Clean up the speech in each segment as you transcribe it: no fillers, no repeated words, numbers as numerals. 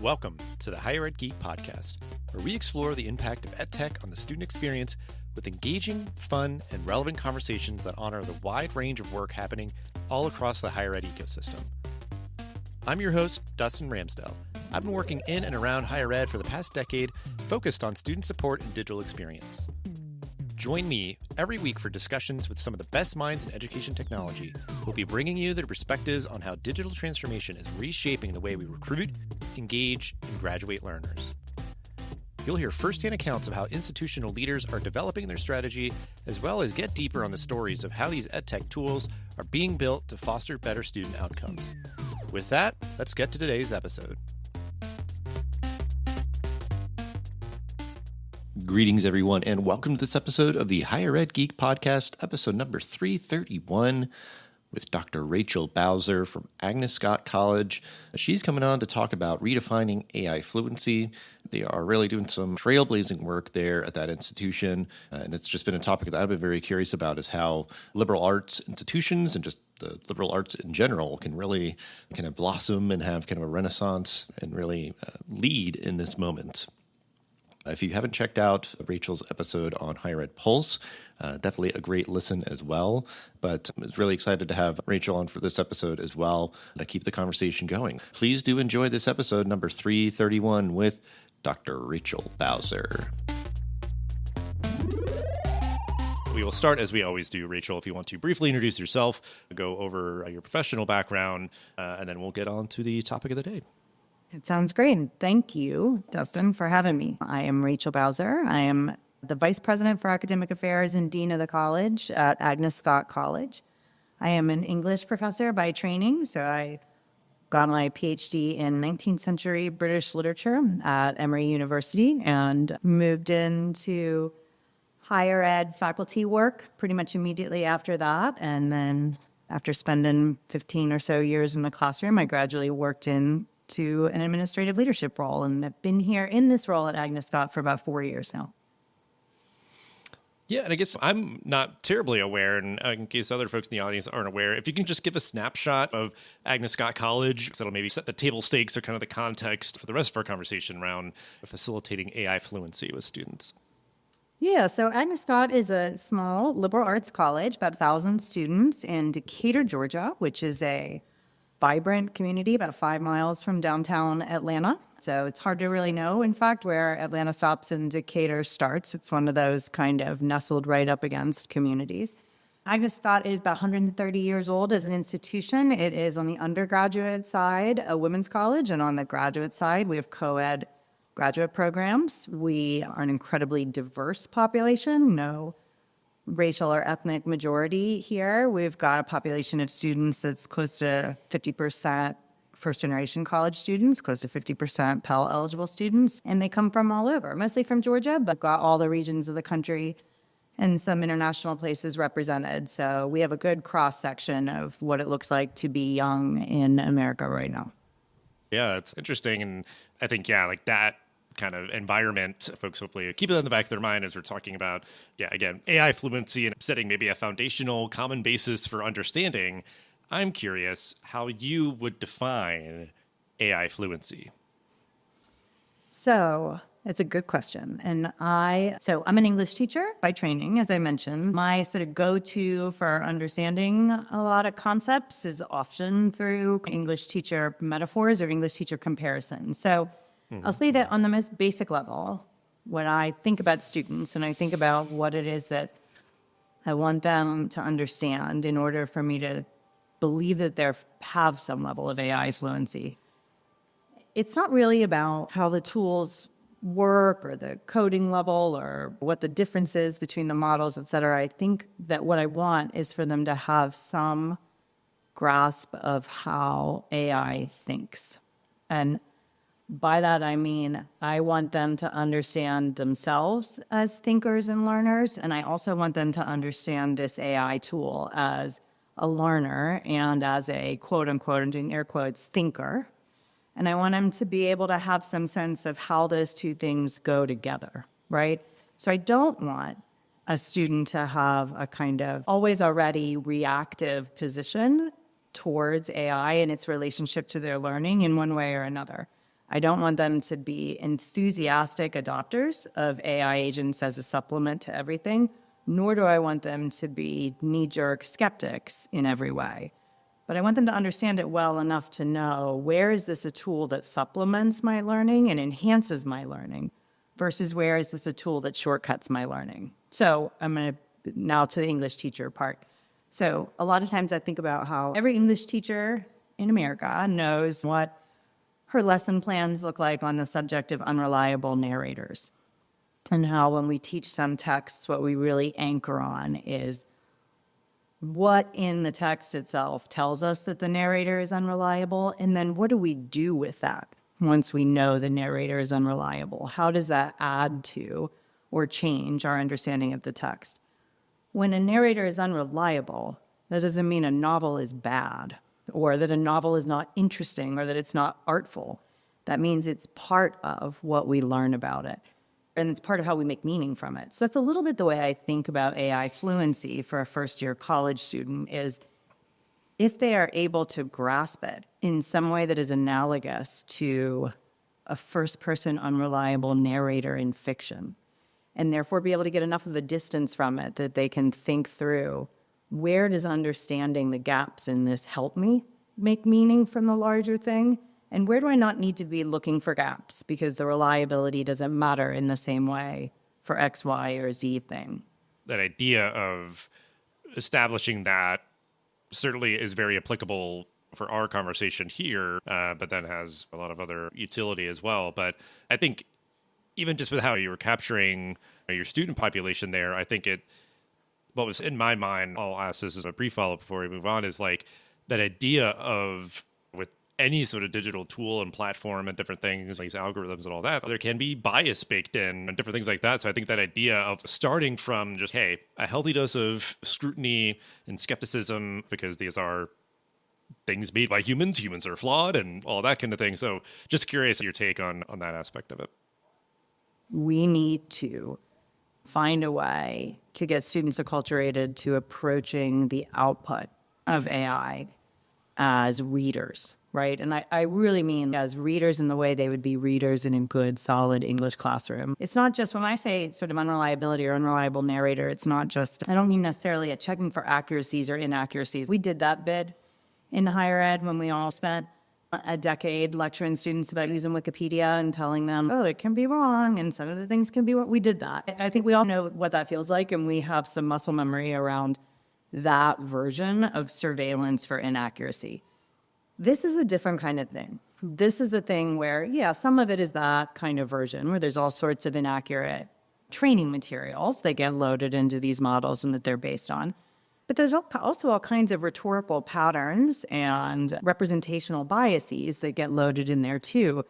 Welcome to the Higher Ed Geek Podcast, where we explore the impact of EdTech on the student experience with engaging, fun, and relevant conversations that honor the wide range of work happening all across the higher ed ecosystem. I'm your host, Dustin Ramsdell. I've been working in and around higher ed for the past decade, focused on student support and digital experience. Join me every week for discussions with some of the best minds in education technology who will be bringing you their perspectives on how digital transformation is reshaping the way we recruit, engage, and graduate learners. You'll hear firsthand accounts of how institutional leaders are developing their strategy, as well as get deeper on the stories of how these EdTech tools are being built to foster better student outcomes. With that, let's get to today's episode. Greetings, everyone, and welcome to this episode of the Higher Ed Geek Podcast, episode number 331, with Dr. Rachel Bowser from Agnes Scott College. She's coming on to talk about redefining AI fluency. They are really doing some trailblazing work there at that institution, and it's just been a topic that I've been very curious about, is how liberal arts institutions and just the liberal arts in general can really kind of blossom and have kind of a renaissance and really lead in this moment. If you haven't checked out Rachel's episode on Higher Ed Pulse, definitely a great listen as well. But I was really excited to have Rachel on for this episode as well to keep the conversation going. Please do enjoy this episode number 331 with Dr. Rachel Bowser. We will start as we always do. Rachel, if you want to briefly introduce yourself, go over your professional background, and then we'll get on to the topic of the day. It sounds great. And thank you, Dustin, for having me. I am Rachel Bowser. I am the Vice President for Academic Affairs and Dean of the College at Agnes Scott College. I am an English professor by training, so I got my PhD in 19th century British literature at Emory University and moved into higher ed faculty work pretty much immediately after that. And then after spending 15 or so years in the classroom, I gradually worked into an administrative leadership role, and I've been here in this role at Agnes Scott for about 4 years now. Yeah, and I guess I'm not terribly aware, and in case other folks in the audience aren't aware, if you can just give a snapshot of Agnes Scott College, that'll maybe set the table stakes or kind of the context for the rest of our conversation around facilitating AI fluency with students. Yeah, so Agnes Scott is a small liberal arts college, about 1,000 students in Decatur, Georgia, which is a vibrant community about 5 miles from downtown Atlanta. So it's hard to really know, in fact, where Atlanta stops and Decatur starts. It's one of those kind of nestled right up against communities. Agnes Scott is about 130 years old as an institution. It is on the undergraduate side a women's college, and on the graduate side, we have co-ed graduate programs. We are an incredibly diverse population, no racial or ethnic majority here. We've got a population of students that's close to 50% first-generation college students, close to 50% Pell eligible students, and they come from all over, mostly from Georgia, but got all the regions of the country and some international places represented. So we have a good cross-section of what it looks like to be young in America right now. Yeah, it's interesting, and I think, like that kind of environment, folks hopefully keep it in the back of their mind as we're talking about, again, AI fluency and setting maybe a foundational common basis for understanding. I'm curious how you would define AI fluency. So it's a good question. And I'm an English teacher by training, as I mentioned. My sort of go-to for understanding a lot of concepts is often through English teacher metaphors or English teacher comparisons. So I'll say that on the most basic level, when I think about students and I think about what it is that I want them to understand in order for me to believe that they have some level of AI fluency, it's not really about how the tools work or the coding level or what the difference is between the models, et cetera. I think that what I want is for them to have some grasp of how AI thinks. And by that, I mean, I want them to understand themselves as thinkers and learners, and I also want them to understand this AI tool as a learner and as a quote-unquote, I'm doing air quotes, thinker. And I want them to be able to have some sense of how those two things go together, right? So I don't want a student to have a kind of always already reactive position towards AI and its relationship to their learning in one way or another. I don't want them to be enthusiastic adopters of AI agents as a supplement to everything, nor do I want them to be knee-jerk skeptics in every way. But I want them to understand it well enough to know, where is this a tool that supplements my learning and enhances my learning versus where is this a tool that shortcuts my learning? So I'm going to now to the English teacher part. So a lot of times I think about how every English teacher in America knows what her lesson plans look like on the subject of unreliable narrators, and how when we teach some texts, what we really anchor on is what in the text itself tells us that the narrator is unreliable, and then what do we do with that once we know the narrator is unreliable? How does that add to or change our understanding of the text? When a narrator is unreliable, that doesn't mean a novel is bad, or that a novel is not interesting, or that it's not artful. That means it's part of what we learn about it, and it's part of how we make meaning from it. So that's a little bit the way I think about AI fluency for a first-year college student, is if they are able to grasp it in some way that is analogous to a first-person unreliable narrator in fiction, and therefore be able to get enough of a distance from it that they can think through, where does understanding the gaps in this help me make meaning from the larger thing? And where do I not need to be looking for gaps because the reliability doesn't matter in the same way for X, Y, or Z thing? That idea of establishing that certainly is very applicable for our conversation here, but then has a lot of other utility as well. But I think even just with how you were capturing your student population there, I think what was in my mind, I'll ask this as a brief follow-up before we move on, is like that idea of, with any sort of digital tool and platform and different things, like algorithms and all that, there can be bias baked in and different things like that. So I think that idea of starting from just, hey, a healthy dose of scrutiny and skepticism, because these are things made by humans, humans are flawed and all that kind of thing. So just curious your take on that aspect of it. We need to find a way to get students acculturated to approaching the output of AI as readers, right? And I really mean as readers in the way they would be readers in a good, solid English classroom. It's not just, when I say sort of unreliability or unreliable narrator, it's not just, I don't mean necessarily a checking for accuracies or inaccuracies. We did that bit in higher ed when we all spent a decade lecturing students about using Wikipedia and telling them, oh, it can be wrong, and some of the things can be what we did that. I think we all know what that feels like, and we have some muscle memory around that version of surveillance for inaccuracy. This is a different kind of thing. This is a thing where, yeah, some of it is that kind of version where there's all sorts of inaccurate training materials that get loaded into these models and that they're based on. But there's also all kinds of rhetorical patterns and representational biases that get loaded in there too.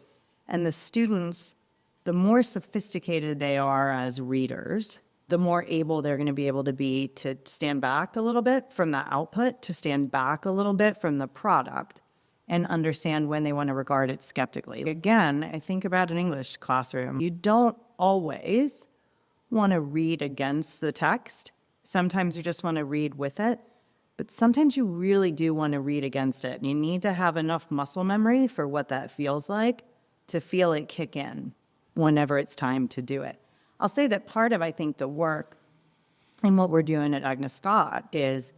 And the students, the more sophisticated they are as readers, the more able they're going to be able to be to stand back a little bit from the output, to stand back a little bit from the product, and understand when they want to regard it skeptically. Again, I think about an English classroom. You don't always want to read against the text. Sometimes you just want to read with it, but sometimes you really do want to read against it. And you need to have enough muscle memory for what that feels like to feel it kick in whenever it's time to do it. I'll say that part of, I think, the work and what we're doing at Agnes Scott is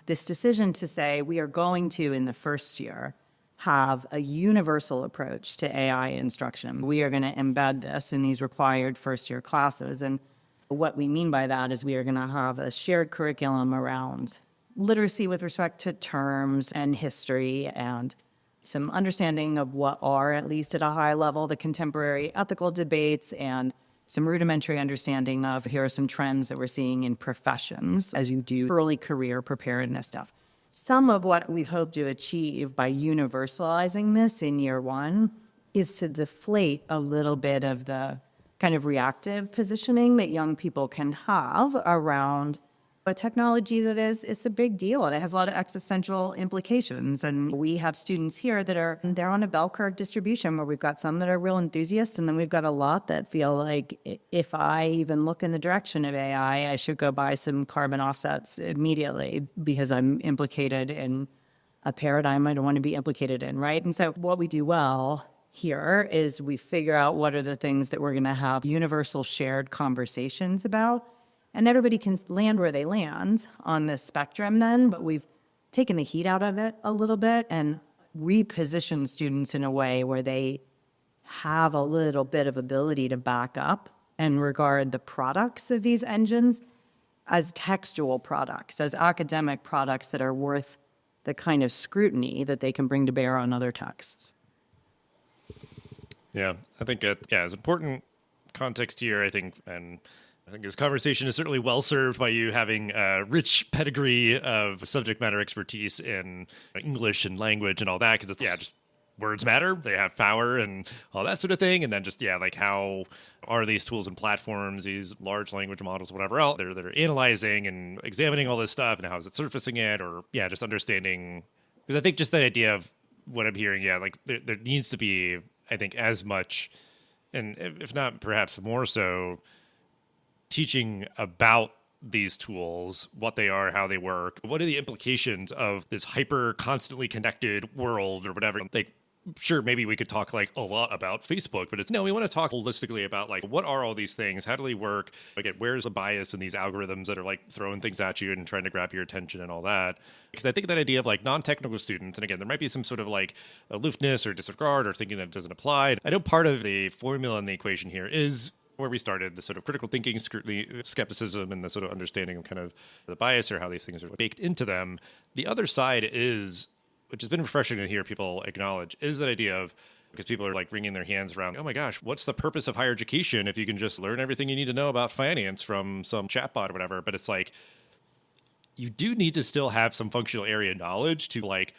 this decision to say we are going to, in the first year, have a universal approach to AI instruction. We are going to embed this in these required first-year classes. And what we mean by that is we are going to have a shared curriculum around literacy with respect to terms and history, and some understanding of what are, at least at a high level, the contemporary ethical debates, and some rudimentary understanding of, here are some trends that we're seeing in professions as you do early career preparedness stuff. Some of what we hope to achieve by universalizing this in year one is to deflate a little bit of the kind of reactive positioning that young people can have around a technology that it's a big deal and it has a lot of existential implications. And we have students here that they're on a bell curve distribution where we've got some that are real enthusiasts, and then we've got a lot that feel like if I even look in the direction of AI, I should go buy some carbon offsets immediately because I'm implicated in a paradigm I don't want to be implicated in, right? And so what we do well here is we figure out what are the things that we're going to have universal shared conversations about. And everybody can land where they land on this spectrum then, but we've taken the heat out of it a little bit and repositioned students in a way where they have a little bit of ability to back up and regard the products of these engines as textual products, as academic products that are worth the kind of scrutiny that they can bring to bear on other texts. Yeah, I think it's important context here, I think, and I think this conversation is certainly well served by you having a rich pedigree of subject matter expertise in English and language and all that, because it's, just words matter, they have power and all that sort of thing. And then just, like how are these tools and platforms, these large language models, whatever else, they're analyzing and examining all this stuff and how is it surfacing it, or just understanding, because I think just that idea of what I'm hearing, like there needs to be, I think, as much, and if not perhaps more so, teaching about these tools, what they are, how they work, what are the implications of this hyper constantly connected world or whatever. Like, sure, maybe we could talk like a lot about Facebook, but we want to talk holistically about like, what are all these things? How do they work? Again, where's the bias in these algorithms that are like throwing things at you and trying to grab your attention and all that? Because I think that idea of like non-technical students, and again, there might be some sort of like aloofness or disregard or thinking that it doesn't apply. I know part of the formula in the equation here is where we started, the sort of critical thinking, scrutiny, skepticism, and the sort of understanding of kind of the bias or how these things are baked into them. The other side is, which has been refreshing to hear people acknowledge, is that idea of, because people are like wringing their hands around, oh my gosh, what's the purpose of higher education if you can just learn everything you need to know about finance from some chatbot or whatever? But it's like, you do need to still have some functional area knowledge to like,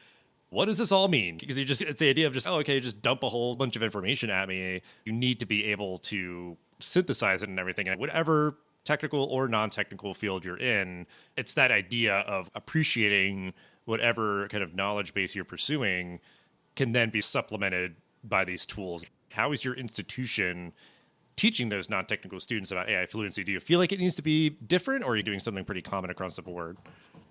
what does this all mean? Because it's the idea of just, just dump a whole bunch of information at me. You need to be able to synthesize it and everything. And whatever technical or non-technical field you're in, it's that idea of appreciating whatever kind of knowledge base you're pursuing can then be supplemented by these tools. How is your institution teaching those non-technical students about AI fluency? Do you feel like it needs to be different, or are you doing something pretty common across the board?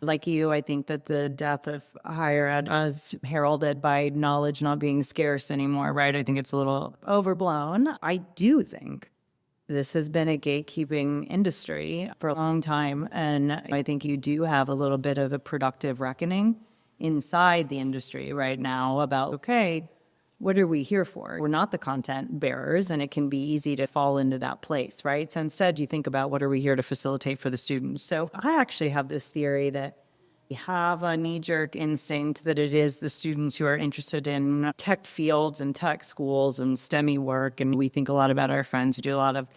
Like you, I think that the death of higher ed is heralded by knowledge not being scarce anymore, right? I think it's a little overblown. I do think this has been a gatekeeping industry for a long time, and I think you do have a little bit of a productive reckoning inside the industry right now about, okay, what are we here for? We're not the content bearers, and it can be easy to fall into that place, right? So instead, you think about what are we here to facilitate for the students. So I actually have this theory that we have a knee-jerk instinct that it is the students who are interested in tech fields and tech schools and STEMmy work, and we think a lot about our friends. We do a lot of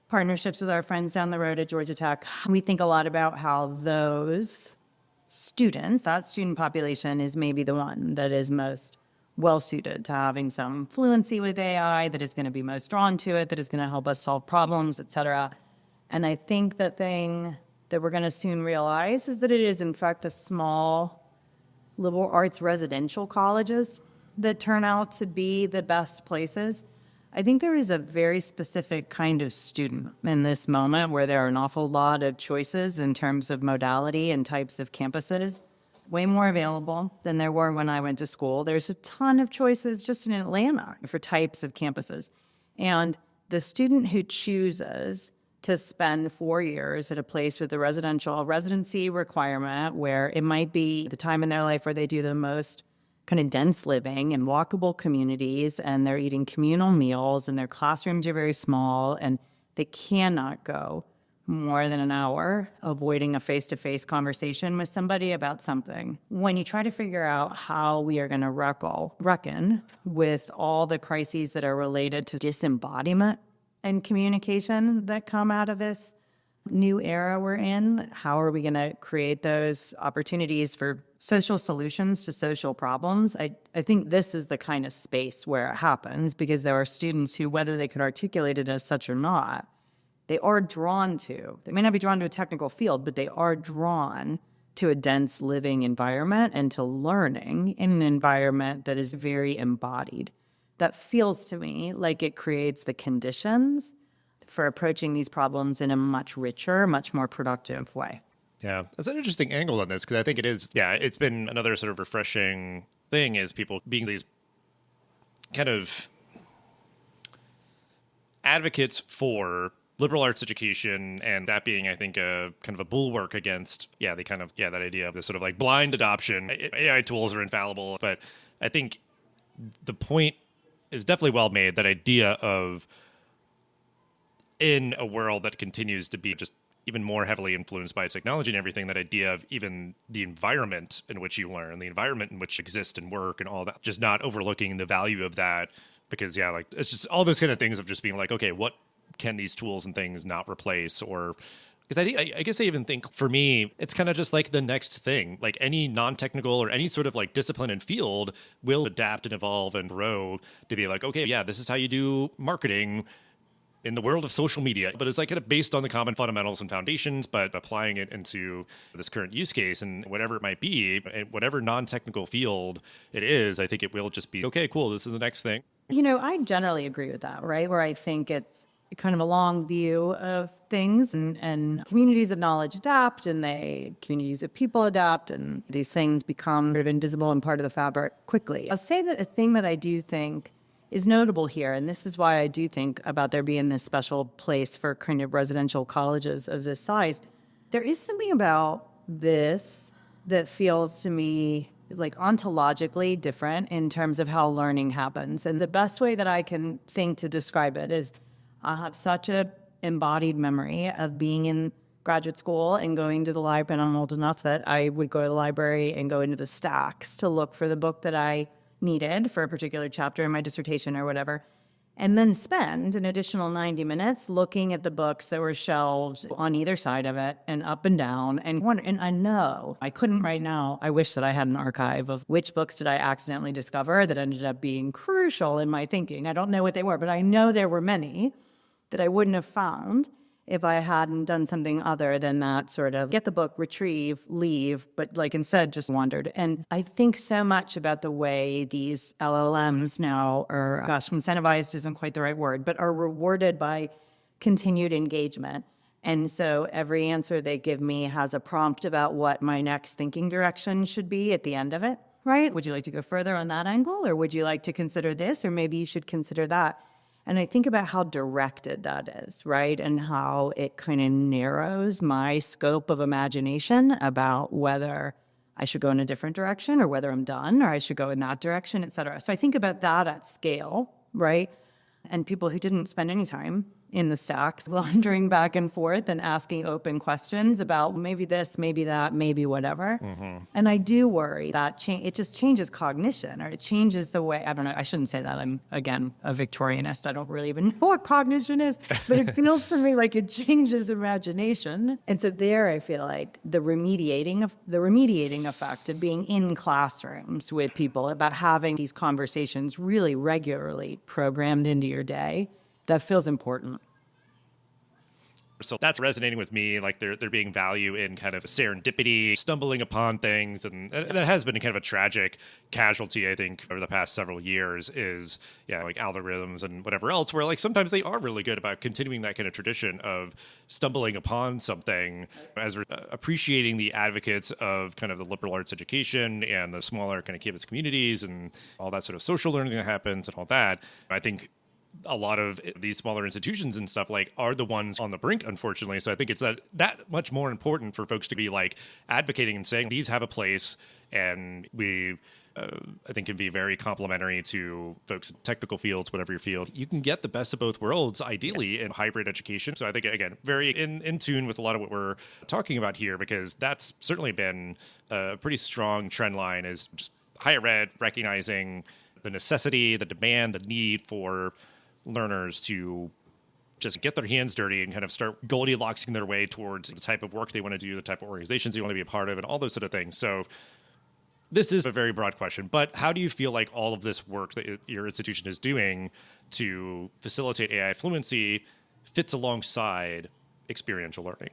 partnerships with our friends down the road at Georgia Tech. We think a lot about how those students, that student population, is maybe the one that is most well-suited to having some fluency with AI, that is going to be most drawn to it, that is going to help us solve problems, et cetera. And I think the thing that we're going to soon realize is that it is, in fact, the small liberal arts residential colleges that turn out to be the best places. I think there is a very specific kind of student in this moment where there are an awful lot of choices in terms of modality and types of campuses, way more available than there were when I went to school. There's a ton of choices just in Atlanta for types of campuses. And the student who chooses to spend 4 years at a place with a residential residency requirement, where it might be the time in their life where they do the most kind of dense living in walkable communities, and they're eating communal meals, and their classrooms are very small, and they cannot go more than an hour avoiding a face-to-face conversation with somebody about something. When you try to figure out how we are going to reckon with all the crises that are related to disembodiment and communication that come out of this new era we're in, how are we going to create those opportunities for social solutions to social problems? I think this is the kind of space where it happens, because there are students who, whether they could articulate it as such or not, they are drawn to, they may not be drawn to a technical field, but they are drawn to a dense living environment and to learning in an environment that is very embodied. That feels to me like it creates the conditions for approaching these problems in a much richer, much more productive way. Yeah, that's an interesting angle on this, because I think it is, it's been another sort of refreshing thing, is people being these kind of advocates for liberal arts education, and that being, I think, a kind of a bulwark against, that idea of this sort of like blind adoption. AI tools are infallible, but I think the point is definitely well made. That idea of, in a world that continues to be just even more heavily influenced by technology and everything, that idea of even the environment in which you learn, the environment in which you exist and work and all that, just not overlooking the value of that. Because, it's just all those kind of things of just being like, okay, what can these tools and things not replace? Or because I guess I even think for me, it's kind of just like the next thing. Like any non-technical or any sort of like discipline and field will adapt and evolve and grow to be like, okay, this is how you do marketing in the world of social media. But it's like kind of based on the common fundamentals and foundations, but applying it into this current use case and whatever it might be, whatever non-technical field it is, I think it will just be, okay, cool, this is the next thing. I generally agree with that, right? Where I think it's kind of a long view of things, and communities of knowledge adapt, and communities of people adapt, and these things become sort of invisible and part of the fabric quickly. I'll say that a thing that I do think is notable here, and this is why I do think about there being this special place for kind of residential colleges of this size. There is something about this that feels to me like ontologically different in terms of how learning happens. And the best way that I can think to describe it is I have such a embodied memory of being in graduate school and going to the library. And I'm old enough that I would go to the library and go into the stacks to look for the book that I needed for a particular chapter in my dissertation or whatever, and then spend an additional 90 minutes looking at the books that were shelved on either side of it and up and down. And I know I couldn't right now. I wish that I had an archive of which books did I accidentally discover that ended up being crucial in my thinking. I don't know what they were, but I know there were many that I wouldn't have found if I hadn't done something other than that sort of get the book, retrieve, leave, but like instead just wandered. And I think so much about the way these LLMs now are, incentivized isn't quite the right word, but are rewarded by continued engagement. And so every answer they give me has a prompt about what my next thinking direction should be at the end of it, right? Would you like to go further on that angle? Or would you like to consider this? Or maybe you should consider that. And I think about how directed that is, right? And how it kind of narrows my scope of imagination about whether I should go in a different direction or whether I'm done or I should go in that direction, et cetera. So I think about that at scale, right? And people who didn't spend any time in the stacks wandering back and forth and asking open questions about maybe this, maybe that, maybe whatever. Mm-hmm. And I do worry that it just changes cognition, or it changes the way, I don't know, I shouldn't say that. I'm, again, a Victorianist. I don't really even know what cognition is, but it feels to me like it changes imagination. And so there I feel like the remediating effect of being in classrooms with people about having these conversations really regularly programmed into your day, that feels important. So that's resonating with me, like there being value in kind of serendipity, stumbling upon things. And that has been kind of a tragic casualty, I think, over the past several years is, like algorithms and whatever else, where like sometimes they are really good about continuing that kind of tradition of stumbling upon something as we're appreciating the advocates of kind of the liberal arts education and the smaller kind of campus communities and all that sort of social learning that happens and all that. I think a lot of these smaller institutions and stuff like are the ones on the brink, unfortunately. So I think it's that much more important for folks to be like advocating and saying these have a place, and we I think can be very complementary to folks in technical fields, whatever your field. You can get the best of both worlds, ideally, in hybrid education. So I think, again, very in tune with a lot of what we're talking about here, because that's certainly been a pretty strong trend line, is just higher ed recognizing the necessity, the demand, the need for learners to just get their hands dirty and kind of start Goldilocksing their way towards the type of work they want to do, the type of organizations they want to be a part of, and all those sort of things. So this is a very broad question, but how do you feel like all of this work that your institution is doing to facilitate AI fluency fits alongside experiential learning?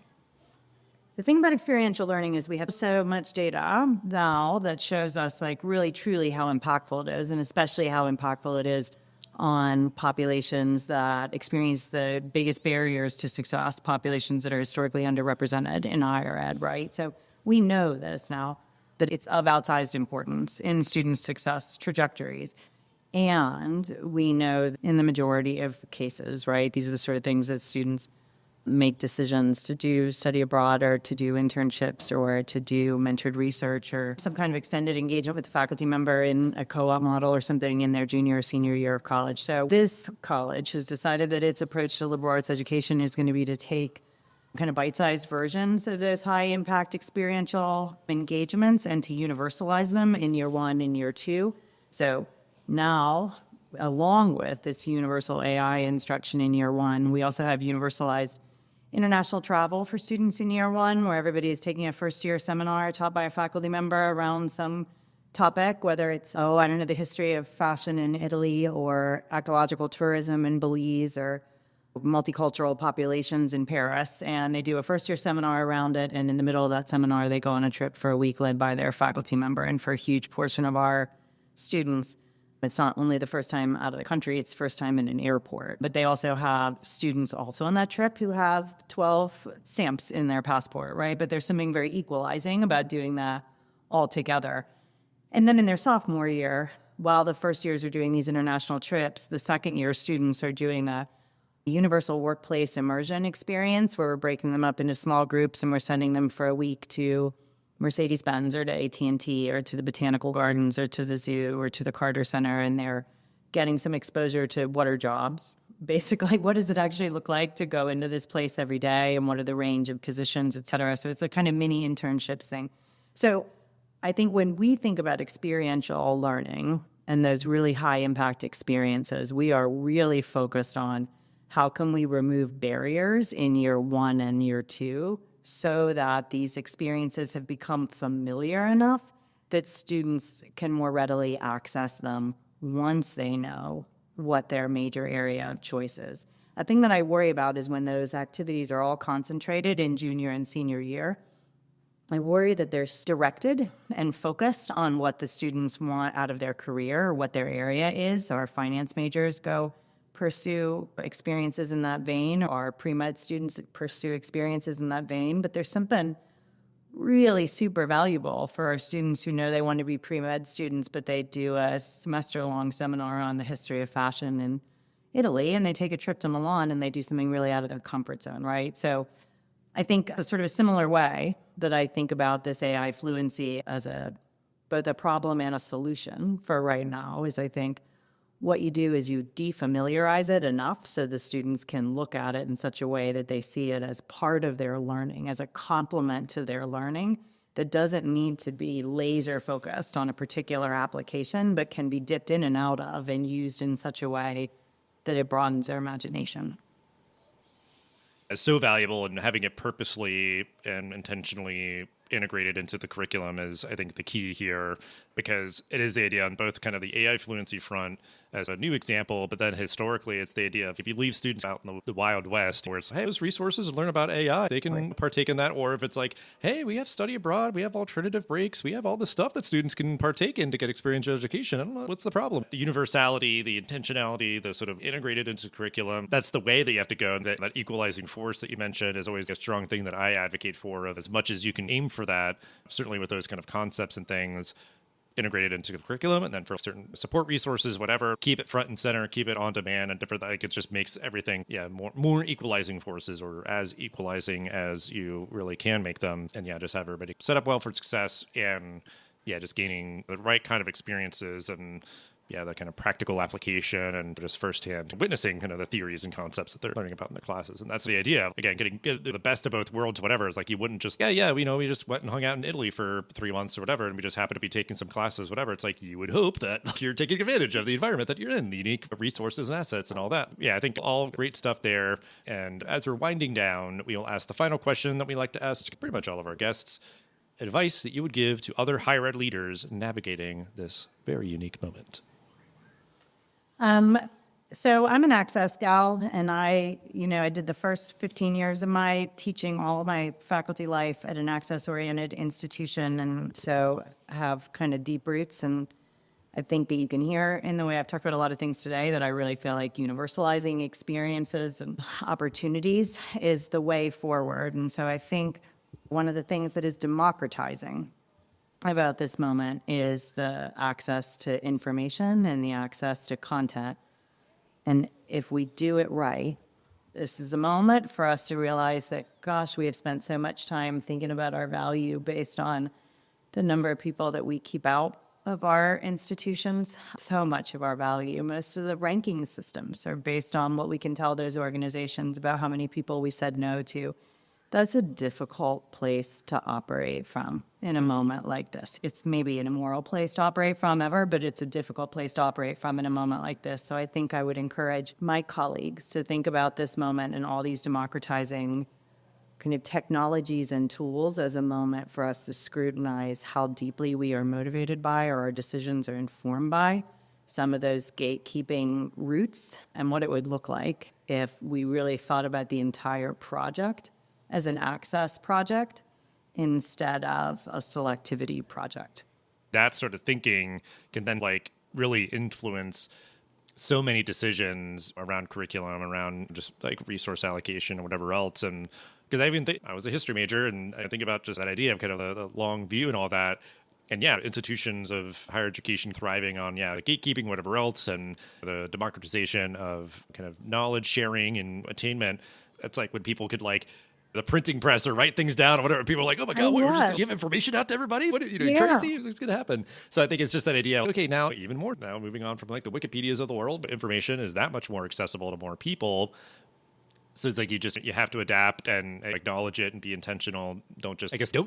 The thing about experiential learning is we have so much data now that shows us like really truly how impactful it is, and especially how impactful it is on populations that experience the biggest barriers to success, populations that are historically underrepresented in higher ed, right? So we know this now, that it's of outsized importance in student success trajectories. And we know in the majority of cases, right, these are the sort of things that students make decisions to do study abroad or to do internships or to do mentored research or some kind of extended engagement with a faculty member in a co-op model or something in their junior or senior year of college. So this college has decided that its approach to liberal arts education is going to be to take kind of bite-sized versions of those high-impact experiential engagements and to universalize them in year one and year two. So now, along with this universal AI instruction in year one, we also have universalized international travel for students in year one, where everybody is taking a first-year seminar taught by a faculty member around some topic, whether it's, I don't know, the history of fashion in Italy or ecological tourism in Belize or multicultural populations in Paris. And they do a first-year seminar around it. And in the middle of that seminar, they go on a trip for a week led by their faculty member. And for a huge portion of our students, it's not only the first time out of the country, it's first time in an airport. But they also have students also on that trip who have 12 stamps in their passport, right? But there's something very equalizing about doing that all together. And then in their sophomore year, while the first years are doing these international trips, the second year students are doing the universal workplace immersion experience, where we're breaking them up into small groups and we're sending them for a week to Mercedes-Benz or to AT&T or to the Botanical Gardens or to the zoo or to the Carter Center, and they're getting some exposure to what are jobs. Basically, what does it actually look like to go into this place every day, and what are the range of positions, et cetera. So it's a kind of mini internships thing. So I think when we think about experiential learning and those really high impact experiences, we are really focused on how can we remove barriers in year one and year two so that these experiences have become familiar enough that students can more readily access them once they know what their major area of choice is. A thing that I worry about is when those activities are all concentrated in junior and senior year. I worry that they're directed and focused on what the students want out of their career or what their area is. Our finance majors go pursue experiences in that vein, or pre-med students pursue experiences in that vein. But there's something really super valuable for our students who know they want to be pre-med students, but they do a semester-long seminar on the history of fashion in Italy, and they take a trip to Milan, and they do something really out of their comfort zone, right? So I think a sort of a similar way that I think about this AI fluency as both a problem and a solution for right now is, I think, what you do is you defamiliarize it enough so the students can look at it in such a way that they see it as part of their learning, as a complement to their learning that doesn't need to be laser focused on a particular application, but can be dipped in and out of and used in such a way that it broadens their imagination. It's so valuable, and having it purposely and intentionally integrated into the curriculum is, I think, the key here, because it is the idea on both kind of the AI fluency front as a new example, but then historically it's the idea of if you leave students out in the Wild West where it's, hey, there's resources to learn about AI, they can partake in that. Or if it's like, hey, we have study abroad, we have alternative breaks, we have all the stuff that students can partake in to get experiential education. I don't know, what's the problem? The universality, the intentionality, the sort of integrated into curriculum, that's the way that you have to go. And that equalizing force that you mentioned is always a strong thing that I advocate for, of as much as you can aim for that, certainly with those kind of concepts and things integrated into the curriculum, and then for certain support resources, whatever, keep it front and center, keep it on demand and different. Like, it just makes everything, more equalizing forces, or as equalizing as you really can make them. And just have everybody set up well for success, and just gaining the right kind of experiences and the kind of practical application and just firsthand witnessing kind of the theories and concepts that they're learning about in the classes. And that's the idea. Again, getting the best of both worlds, whatever. Is like, you wouldn't just, we just went and hung out in Italy for 3 months or whatever, and we just happened to be taking some classes, whatever. It's like, you would hope that you're taking advantage of the environment that you're in, the unique resources and assets and all that. I think all great stuff there. And as we're winding down, we'll ask the final question that we like to ask pretty much all of our guests: advice that you would give to other higher ed leaders navigating this very unique moment. So I'm an Access gal, and I did the first 15 years of my teaching, all of my faculty life at an access-oriented institution, and so have kind of deep roots. And I think that you can hear in the way I've talked about a lot of things today that I really feel like universalizing experiences and opportunities is the way forward. And so I think one of the things that is democratizing about this moment is the access to information and the access to content. And if we do it right, this is a moment for us to realize that, gosh, we have spent so much time thinking about our value based on the number of people that we keep out of our institutions. So much of our value, most of the ranking systems are based on what we can tell those organizations about how many people we said no to. That's a difficult place to operate from in a moment like this. It's maybe an immoral place to operate from ever, but it's a difficult place to operate from in a moment like this. So I think I would encourage my colleagues to think about this moment and all these democratizing kind of technologies and tools as a moment for us to scrutinize how deeply we are motivated by or our decisions are informed by some of those gatekeeping roots, and what it would look like if we really thought about the entire project as an access project instead of a selectivity project. That sort of thinking can then really influence so many decisions around curriculum, around just resource allocation or whatever else. And because I even think I was a history major, and I think about just that idea of kind of the long view and all that. And yeah, institutions of higher education thriving on, the gatekeeping, whatever else, and the democratization of kind of knowledge sharing and attainment. It's like when people could the printing press or write things down or whatever. People are like, oh my God, we're just going to give information out to everybody? What, crazy? What's going to happen? So I think it's just that idea. Okay, now even more now moving on from the Wikipedias of the world, but information is that much more accessible to more people. So it's you have to adapt and acknowledge it and be intentional. Don't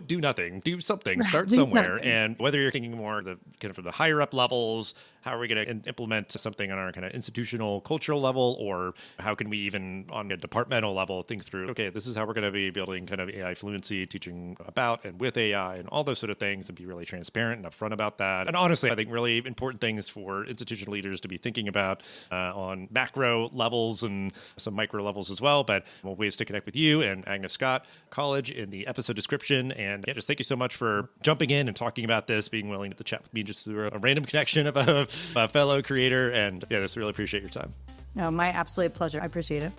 do nothing, do something, start somewhere. And whether you're thinking more from the higher up levels, how are we going to implement something on our kind of institutional cultural level, or how can we even on a departmental level think through, okay, this is how we're going to be building kind of AI fluency, teaching about and with AI and all those sort of things, and be really transparent and upfront about that. And honestly, I think really important things for institutional leaders to be thinking about on macro levels and some micro levels as well. But ways to connect with you and Agnes Scott College in the episode description. And just thank you so much for jumping in and talking about this, being willing to chat with me just through a random connection of a fellow creator. And just really appreciate your time. No, my absolute pleasure. I appreciate it.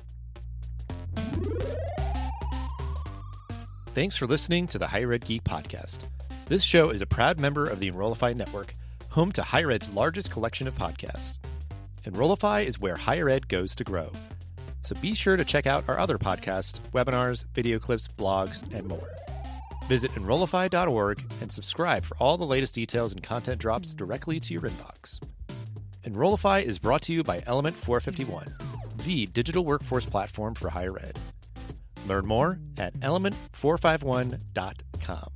Thanks for listening to the Higher Ed Geek podcast. This show is a proud member of the Enrollify Network, home to Higher Ed's largest collection of podcasts. Enrollify is where higher ed goes to grow. So be sure to check out our other podcasts, webinars, video clips, blogs, and more. Visit Enrollify.org and subscribe for all the latest details and content drops directly to your inbox. Enrollify is brought to you by Element 451, the digital workforce platform for higher ed. Learn more at element451.com.